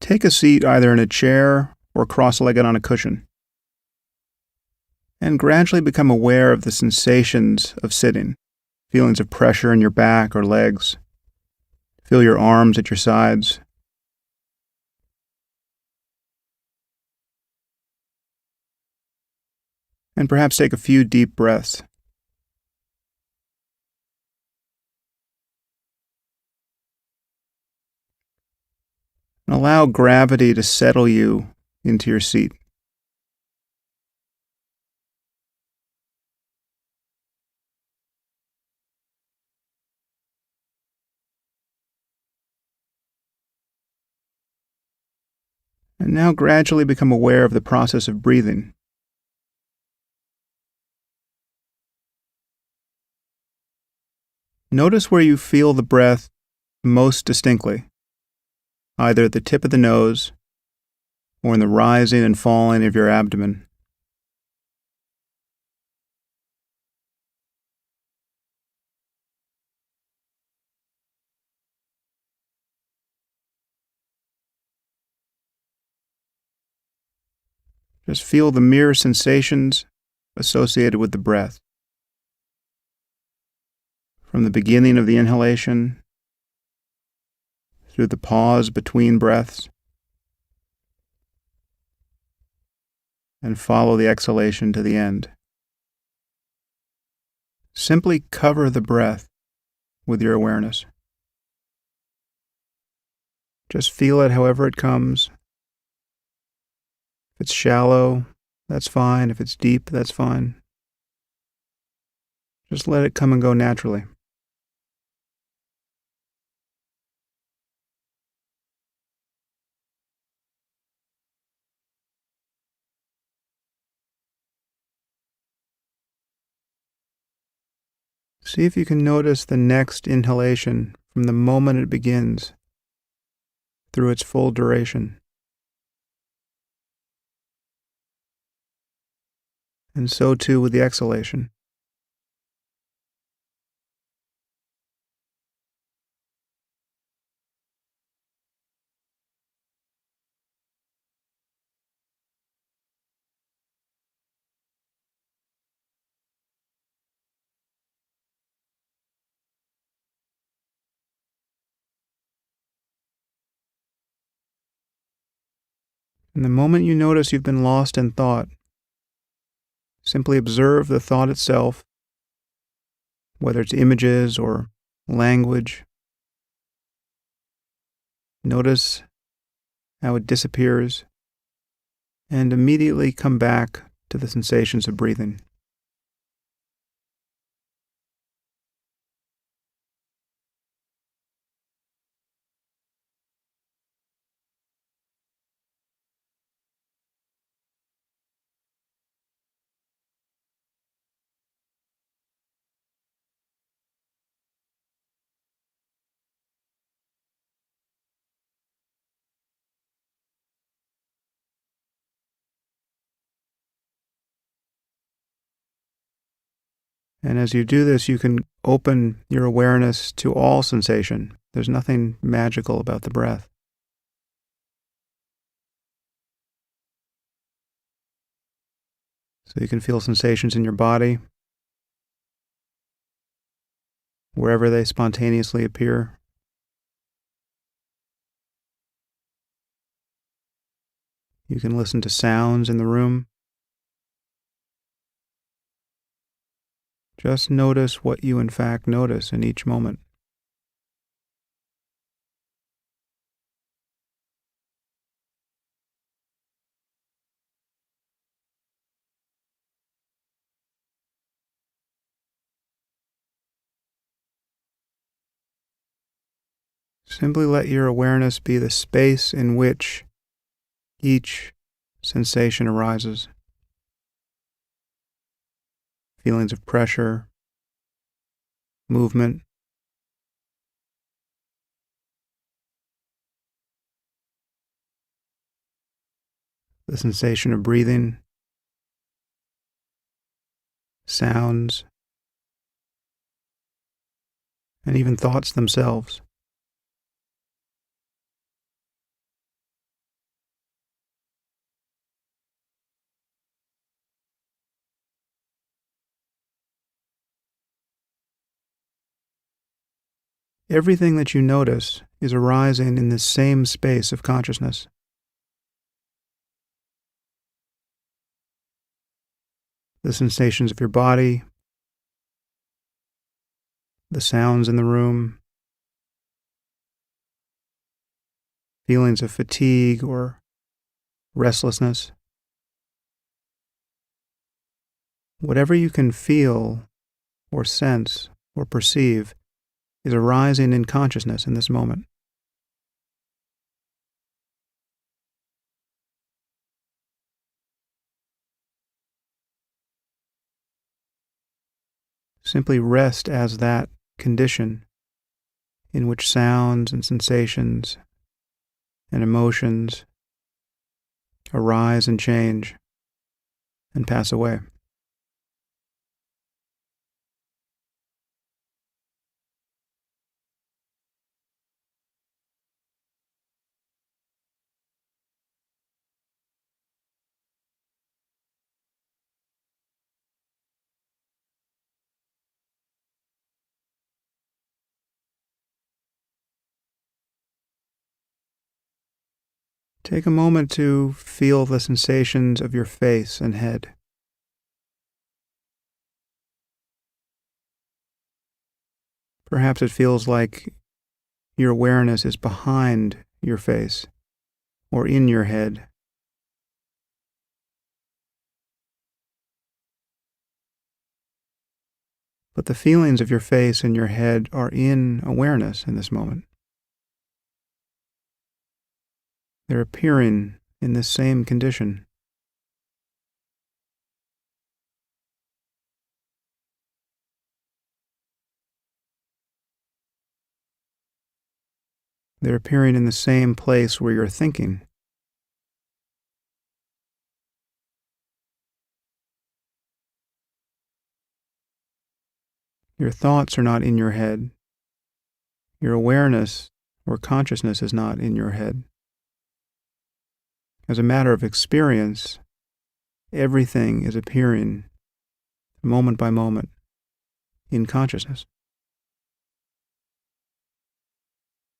Take a seat either in a chair or cross-legged on a cushion, and gradually become aware of the sensations of sitting, feelings of pressure in your back or legs. Feel your arms at your sides. And perhaps take a few deep breaths. And allow gravity to settle you into your seat. And now gradually become aware of the process of breathing. Notice where you feel the breath most distinctly, either at the tip of the nose or in the rising and falling of your abdomen. Just feel the mere sensations associated with the breath. From the beginning of the inhalation, through the pause between breaths, and follow the exhalation to the end. Simply cover the breath with your awareness. Just feel it however it comes. If it's shallow, that's fine. If it's deep, that's fine. Just let it come and go naturally. See if you can notice the next inhalation from the moment it begins through its full duration. And so too with the exhalation. And the moment you notice you've been lost in thought, simply observe the thought itself, whether it's images or language. Notice how it disappears, and immediately come back to the sensations of breathing. And as you do this, you can open your awareness to all sensation. There's nothing magical about the breath. So you can feel sensations in your body, wherever they spontaneously appear. You can listen to sounds in the room. Just notice what you in fact notice in each moment. Simply let your awareness be the space in which each sensation arises. Feelings of pressure, movement, the sensation of breathing, sounds, and even thoughts themselves. Everything that you notice is arising in this same space of consciousness. The sensations of your body, the sounds in the room, feelings of fatigue or restlessness. Whatever you can feel or sense or perceive is arising in consciousness in this moment. Simply rest as that condition in which sounds and sensations and emotions arise and change and pass away. Take a moment to feel the sensations of your face and head. Perhaps it feels like your awareness is behind your face or in your head. But the feelings of your face and your head are in awareness in this moment. They're appearing in this same condition. They're appearing in the same place where you're thinking. Your thoughts are not in your head. Your awareness or consciousness is not in your head. As a matter of experience, everything is appearing moment by moment in consciousness.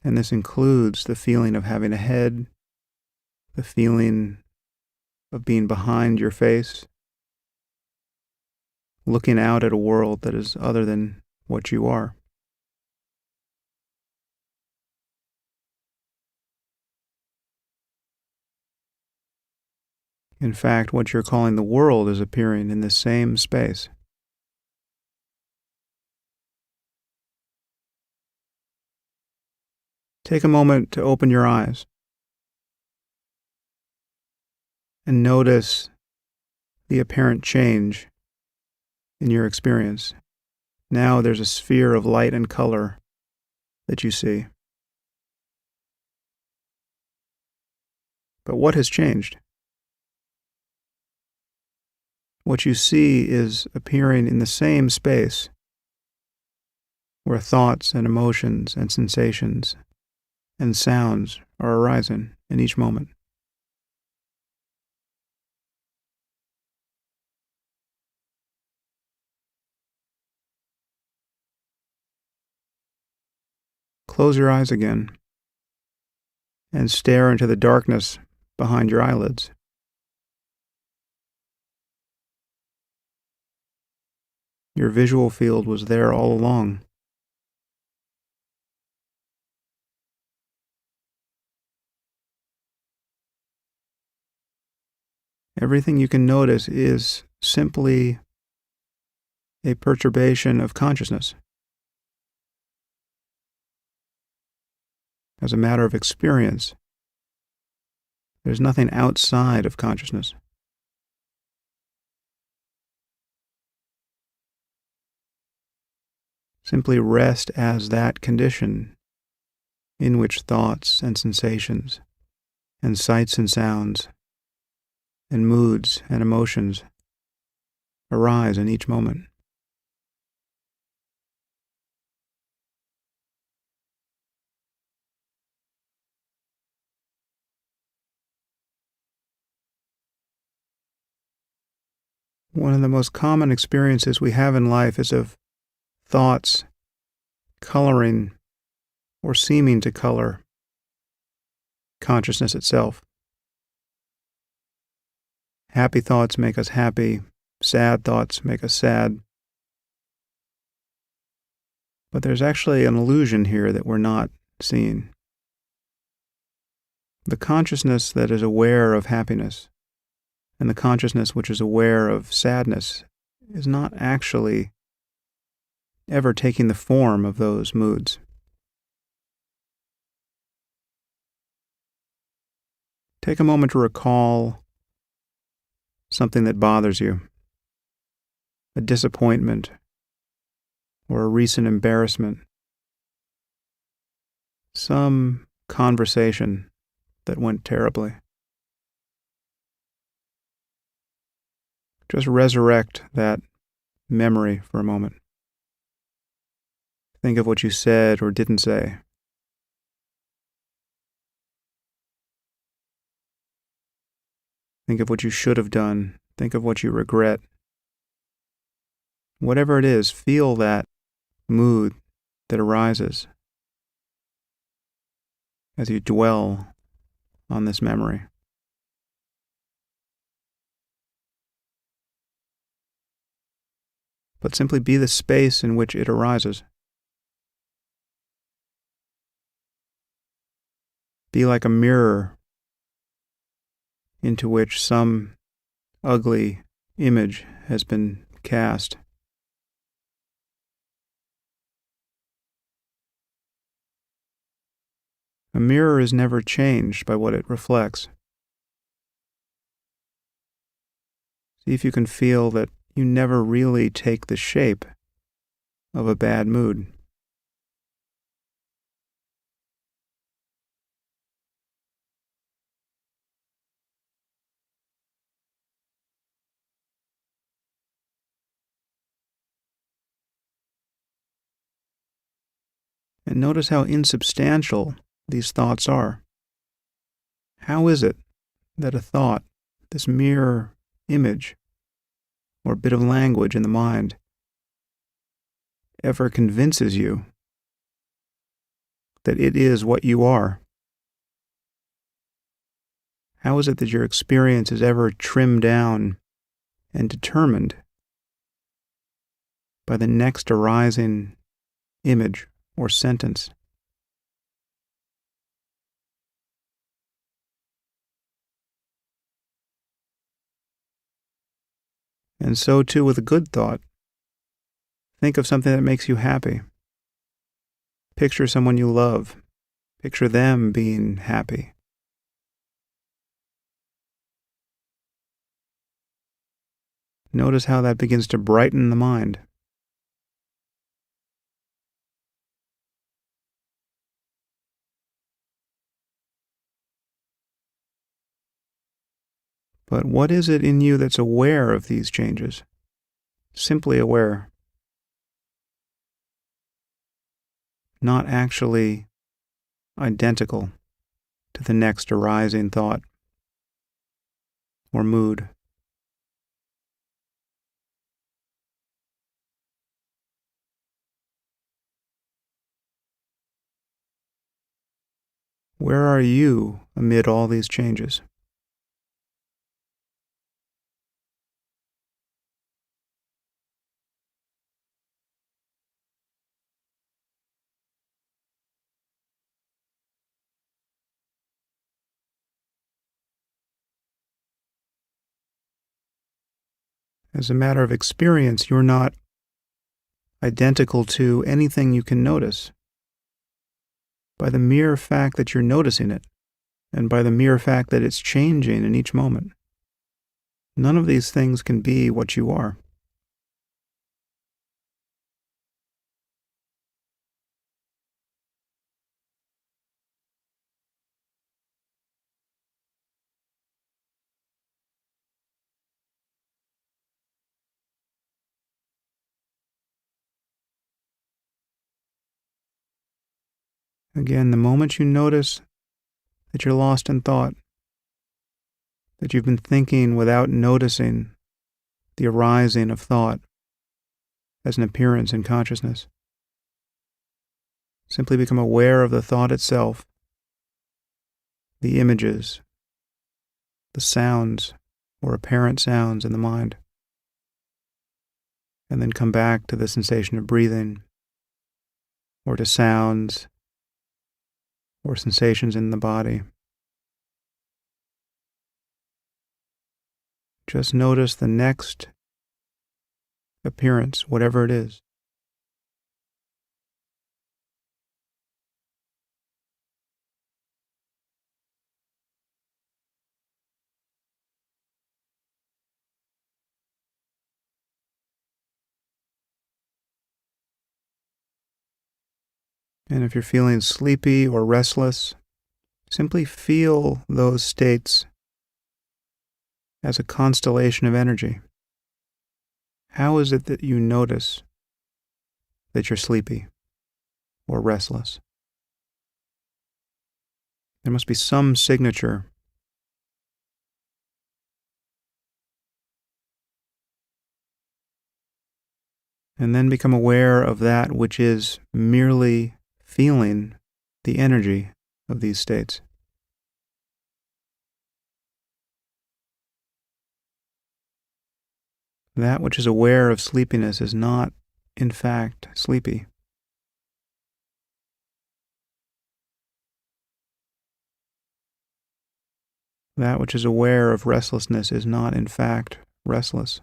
And this includes the feeling of having a head, the feeling of being behind your face, looking out at a world that is other than what you are. In fact, what you're calling the world is appearing in the same space. Take a moment to open your eyes and notice the apparent change in your experience. Now there's a sphere of light and color that you see. But what has changed? What you see is appearing in the same space where thoughts and emotions and sensations and sounds are arising in each moment. Close your eyes again and stare into the darkness behind your eyelids. Your visual field was there all along. Everything you can notice is simply a perturbation of consciousness. As a matter of experience, there's nothing outside of consciousness. Simply rest as that condition in which thoughts and sensations and sights and sounds and moods and emotions arise in each moment. One of the most common experiences we have in life is of thoughts coloring or seeming to color consciousness itself. Happy thoughts make us happy, sad thoughts make us sad. But there's actually an illusion here that we're not seeing. The consciousness that is aware of happiness and the consciousness which is aware of sadness is not actually ever taking the form of those moods. Take a moment to recall something that bothers you, a disappointment or a recent embarrassment, some conversation that went terribly. Just resurrect that memory for a moment. Think of what you said or didn't say. Think of what you should have done. Think of what you regret. Whatever it is, feel that mood that arises as you dwell on this memory. But simply be the space in which it arises. Be like a mirror into which some ugly image has been cast. A mirror is never changed by what it reflects. See if you can feel that you never really take the shape of a bad mood. And notice how insubstantial these thoughts are. How is it that a thought, this mere image or bit of language in the mind, ever convinces you that it is what you are? How is it that your experience is ever trimmed down and determined by the next arising image or sentence? And so too with a good thought. Think of something that makes you happy. Picture someone you love. Picture them being happy. Notice how that begins to brighten the mind. But what is it in you that's aware of these changes? Simply aware. Not actually identical to the next arising thought or mood. Where are you amid all these changes? As a matter of experience, you're not identical to anything you can notice. By the mere fact that you're noticing it, and by the mere fact that it's changing in each moment, none of these things can be what you are. Again, the moment you notice that you're lost in thought, that you've been thinking without noticing the arising of thought as an appearance in consciousness, Simply become aware of the thought itself, the images, the sounds or apparent sounds in the mind. And then come back to the sensation of breathing, or to sounds or sensations in the body. Just notice the next appearance, whatever it is. And if you're feeling sleepy or restless, simply feel those states as a constellation of energy. How is it that you notice that you're sleepy or restless? There must be some signature. And then become aware of that which is merely feeling the energy of these states. That which is aware of sleepiness is not, in fact, sleepy. That which is aware of restlessness is not, in fact, restless.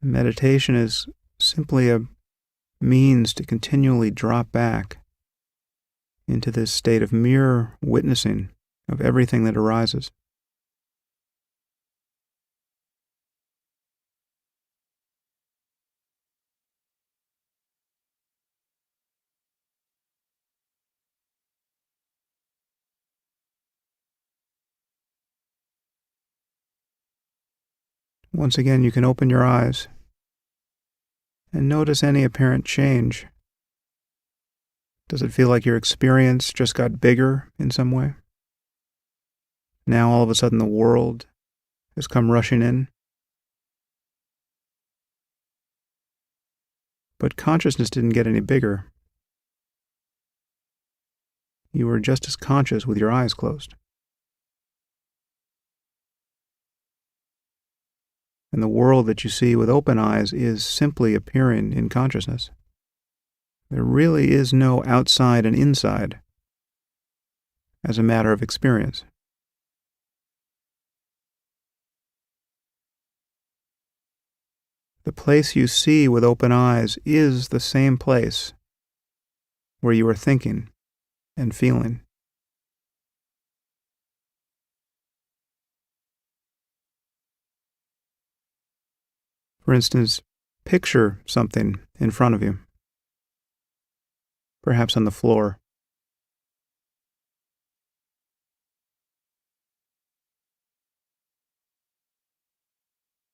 Meditation is simply a means to continually drop back into this state of mere witnessing of everything that arises. Once again, you can open your eyes and notice any apparent change. Does it feel like your experience just got bigger in some way? Now all of a sudden the world has come rushing in? But consciousness didn't get any bigger. You were just as conscious with your eyes closed. And the world that you see with open eyes is simply appearing in consciousness. There really is no outside and inside as a matter of experience. The place you see with open eyes is the same place where you are thinking and feeling. For instance, picture something in front of you, perhaps on the floor.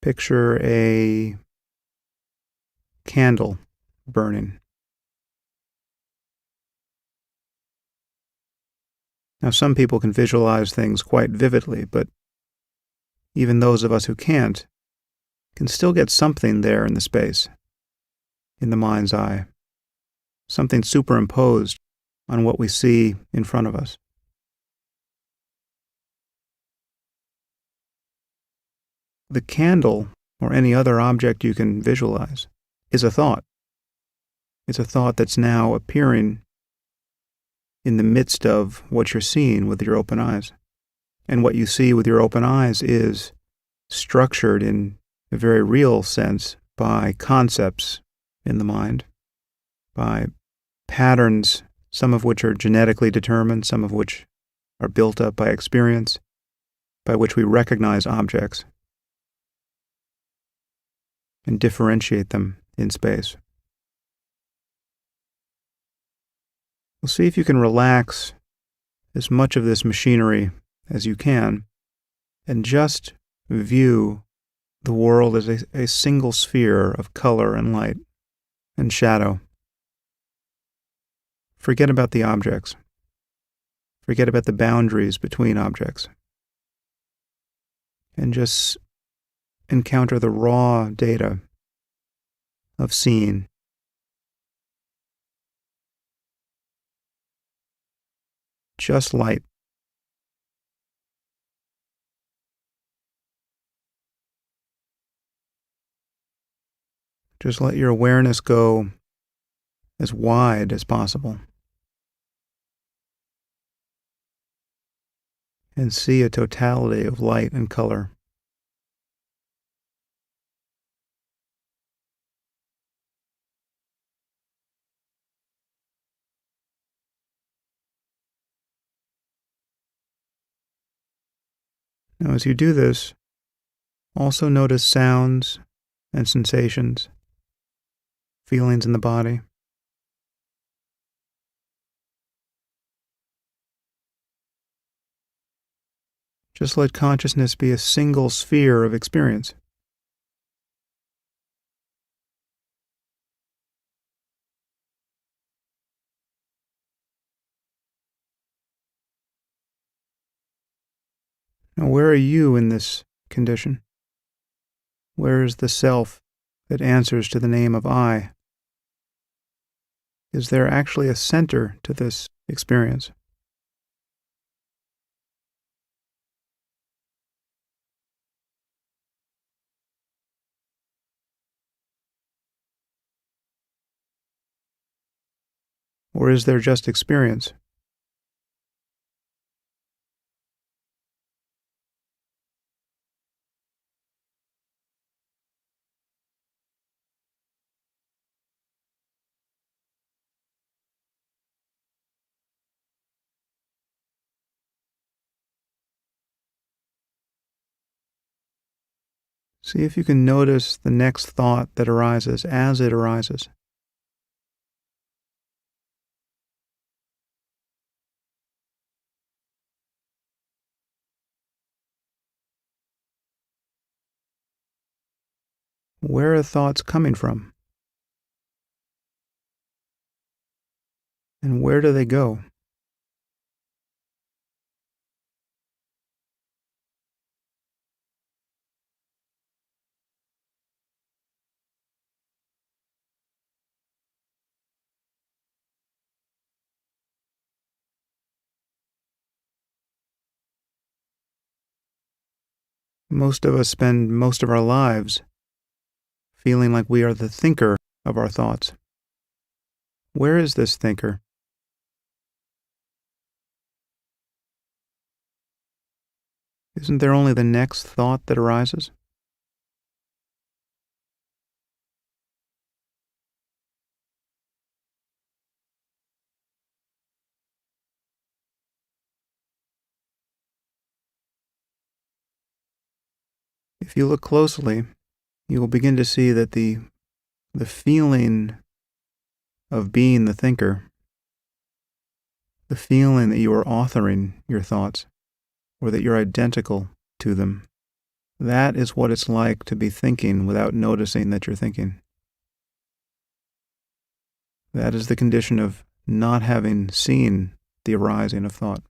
Picture a candle burning. Now, some people can visualize things quite vividly, but even those of us who can't can still get something there in the space, in the mind's eye, something superimposed on what we see in front of us. The candle, or any other object you can visualize, is a thought. It's a thought that's now appearing in the midst of what you're seeing with your open eyes. And what you see with your open eyes is structured in a very real sense by concepts in the mind, by patterns, some of which are genetically determined, some of which are built up by experience, by which we recognize objects and differentiate them in space. Well, see if you can relax as much of this machinery as you can and just view the world as a single sphere of color and light and shadow. Forget about the objects. Forget about the boundaries between objects. and just encounter the raw data of seeing. Just light. Just let your awareness go as wide as possible and see a totality of light and color. Now, as you do this, also notice sounds and sensations, feelings in the body. Just let consciousness be a single sphere of experience. Now, where are you in this condition? Where is the self that answers to the name of I? Is there actually a center to this experience? Or is there just experience? See if you can notice the next thought that arises as it arises. Where are thoughts coming from? And where do they go? Most of us spend most of our lives feeling like we are the thinker of our thoughts. Where is this thinker? Isn't there only the next thought that arises? If you look closely, you will begin to see that the feeling of being the thinker, the feeling that you are authoring your thoughts, or that you're identical to them, that is what it's like to be thinking without noticing that you're thinking. That is the condition of not having seen the arising of thought.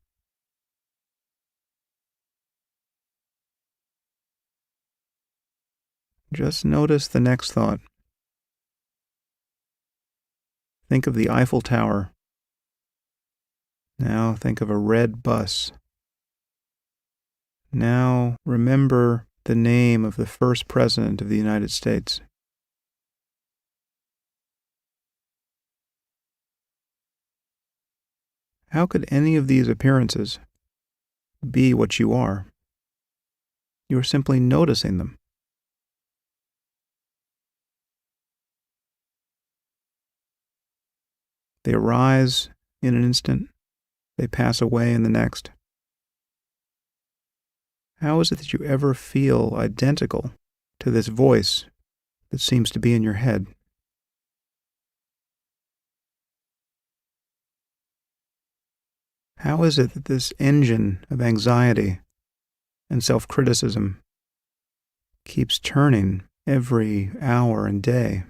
Just notice the next thought. Think of the Eiffel Tower. Now think of a red bus. Now remember the name of the first president of the United States. How could any of these appearances be what you are? You are simply noticing them. They arise in an instant. They pass away in the next. How is it that you ever feel identical to this voice that seems to be in your head? How is it that this engine of anxiety and self-criticism keeps turning every hour and day?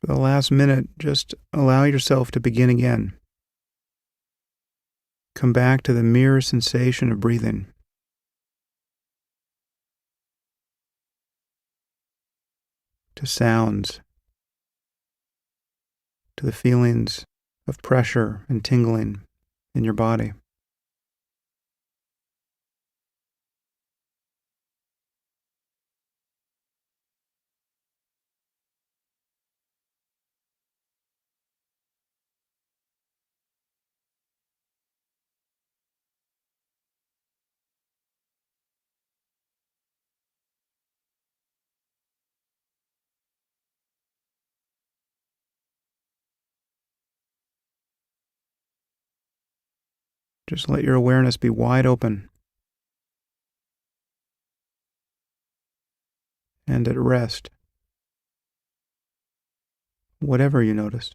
For the last minute, just allow yourself to begin again. Come back to the mere sensation of breathing. To sounds, to the feelings of pressure and tingling in your body. Just let your awareness be wide open and at rest, whatever you notice.